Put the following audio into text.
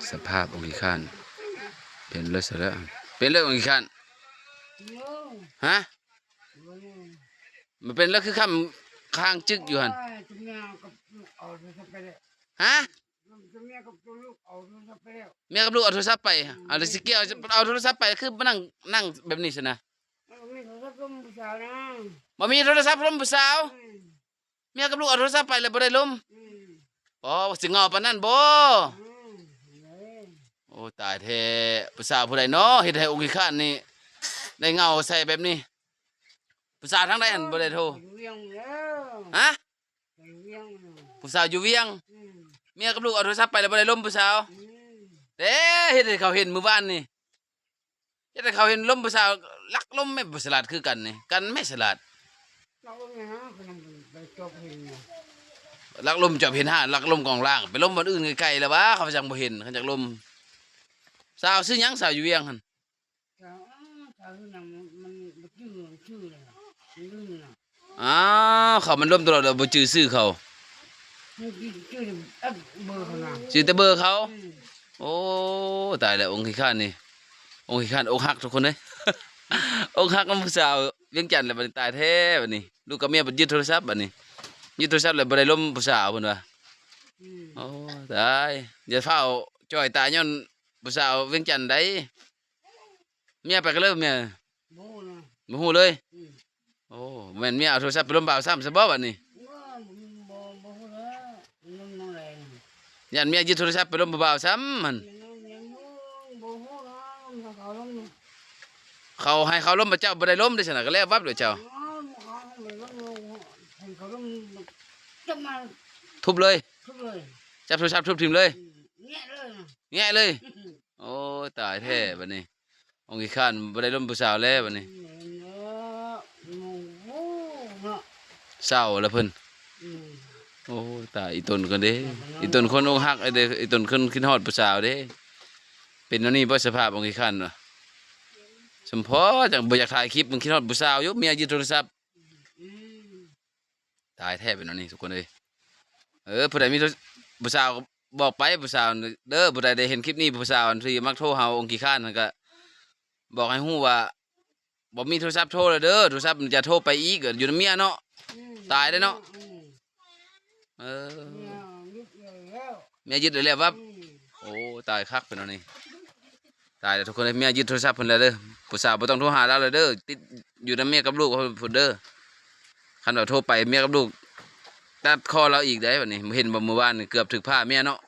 สภาพองค์ข้านเป็นเลยซะแล้วเป็นเลยองค์ข้านฮะมันเป็นแล้วคือคำข้างจึกอยู่หันฮะเมียกับลูกเอาโทรศัพท์ไปเอาเลยสิเกี่ยวเอาโทรศัพท์ไปคือมานั่งแบบนี้สินะบ่มีโทรศัพท์ล้มผู้สาวเมียกับลูกเอาโทรศัพท์ไปเลยบ่ได้ล้มอ๋อสิงอปานนั้นบ่โอ้ตายแท้ผู้สาวผู้ใดเนาะเฮ็ดให้องค์ข้านนี่ได้เงาใส่แบบนี้ผู้สาวทางใดอันบ่ได้โทรฮะผู้สาวอยู่เวียงเมียกับลูกเอาโทรศัพท์ไปแล้วบ่ได้ล้มผู้สาวเด้เฮ็ดให้เขาเห็นมื้อวานนี่เฮ็ดให้เขาเห็นล้มผู้สาวลักล้มไม่บ่ฉลาดคือกันนี่กันไม่ฉลาดลักล้มจอบเห็นห่าลักล้มกองล่างไปล้มบ่อนอื่นไกลๆแล้ววะเขาจังบ่เห็นเขาจักล้มสาวซื้อหยังสาวอยู่เวียงหั่นอ้าวเขามันล้มตลอดบ่จื้อชื่อเขาชื่อแต่เบอร์เขาโอ้ตายแล้วองค์ขี้ข้านนี่องค์ขี้ข้านอกหักทุกคนเลย อกหักน้ำผู้สาวเวียงจันทน์แล้วบัดนี้ตายแท้บัดนี้ลูกกับเมียบัดยึดโทรศัพท์บัดนี้ยึดโทรศัพท์แล้วบ่ได้ล้มผู้สาวเพิ่นว่าโอ้ตายอย่าเฝ้าจ้อยตายย้อนผู้สาวเวียงจันทน์ได้เมียไปก็เลิกเมียบ่ฮู้เลยโอ้แม่นเมียเอาโทรศัพท์ไปล้มบ่าวซ้ำซะบ่บัดนี้ยันเมียยึดโทรศัพท์ไปล้มบ่าวซ้ำมันเขาให้เขาล้มบ่เจ้าบ่ได้ล้มได้ซั่นน่ะก็แล้ววับเด้อเจ้าทุบเลยจับโทรศัพท์ทุบทิ่มเลยแงะเลยโอ้ตายแท้บัดนี้องค์ขี้ข้านบ่ได้ล้มผู้สาวแล้วบัดนี้เศร้าแล้วเพิ่นโอ้ตายอีตนกันเด้อีตนคนอกหักไอ้เด้อีตนคนคิดฮอดผู้สาวเด้เป็นอันนี้บ่สภาพองค์ขี้ข้านว่ะสมพอจังบ่อยากถ่ายคลิปมึงคิดฮอดผู้สาวอยู่เมียยึดโทรศัพท์ตายแท้เป็นอันนี้ทุกคนเอ้ยผู้ใดมีผู้สาวบอกไปผู้สาวเด้อผู้ใดได้เห็นคลิปนี้ผู้สาวที่มักโทรหาองค์ขี้ข้านนั่นก็บอกให้ฮู้ว่าบ่มีโทรศัพท์โทรเลยเด้อโทรศัพท์มันจะโทรไปอีกอยู่นำเมียเนาะตายได้เนาะเมียยึดเลยแล้วครับโอ้ตายคักเป็นอันนี้ตายแล้วทุกคนเมียยึดโทรศัพท์เพิ่นแล้วเด้อผู้สาวบ่ต้องโทรหาเราเลยเด้อติดอยู่นำเมียกับลูกเพิ่นเด้อคันว่าโทรไปเมียกับลูกตัดคอเราอีกได้บัดนี้เห็นบ่เมื่อวานนี่เกือบถึกผ้าเมียเนาะ